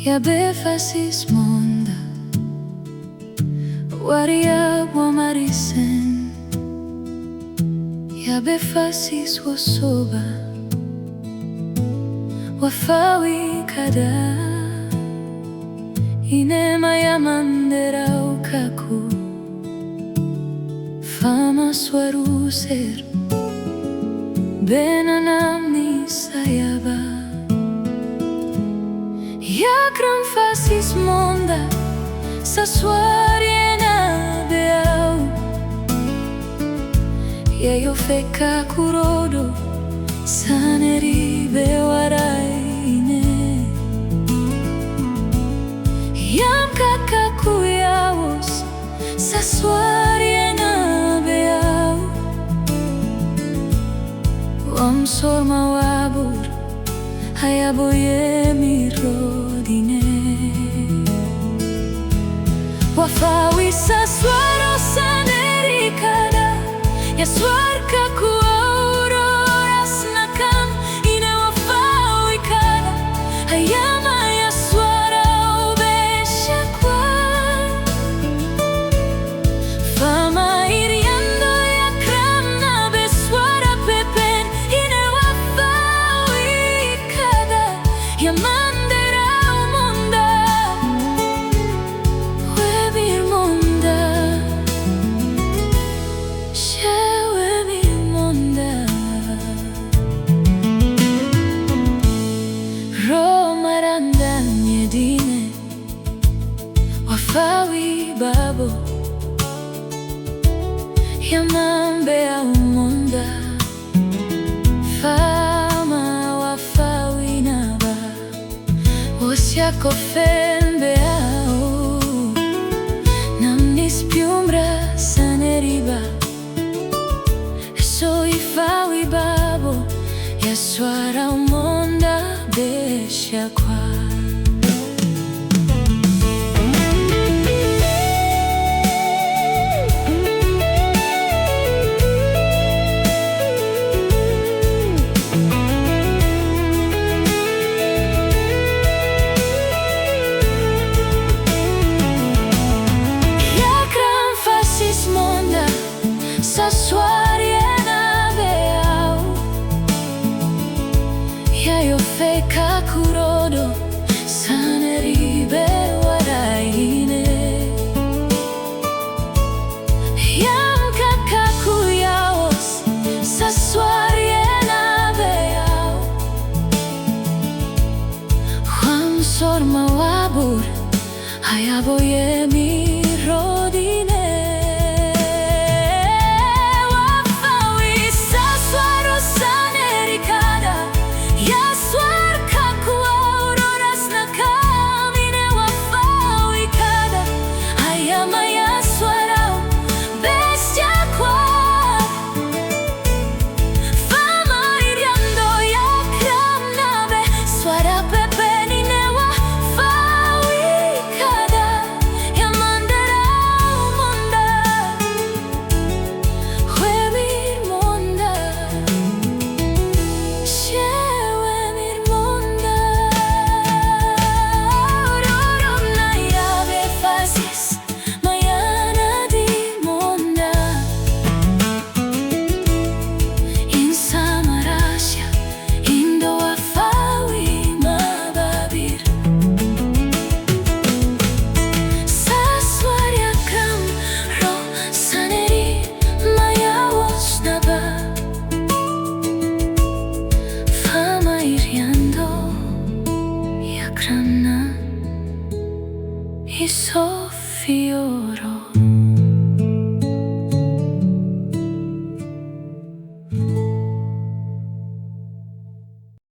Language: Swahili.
Ya befasis monda Waria wamarisen Ya befasis wasoba Wafawi Kada Inema ya mandera ukaku Fama swaru ser Benanamni sayaba Yakram fasis monda Saswar yena beau Yayo feka kurodo Saneri bewaraine Yam kakakuyawos Saswar yena beau Wam sorma wabur Hayaboye mirodine Wafawi Saswar osaneri Kada Yaswar kaku auroras nakam Ine Wafawi Kada Hayama yaswara ubeshakwa Fama iriando yakram na beswara pepen Ine Wafawi Kada Yamandera umonda Webir monda Shewebir monda Romarandan yedine Wafawi babo Yamambe umonda Fama Wafawi naba Osiako fembeau Namnis piumbra saneriba Soy fawi babo Yaswara umonda beshakwa Saswar yena beau Yayo feka kurodo Saneri bewaraine Yam kakakuyawos Saswar yena beau Juan sorma wabur Hayaboye mirodine Sofioro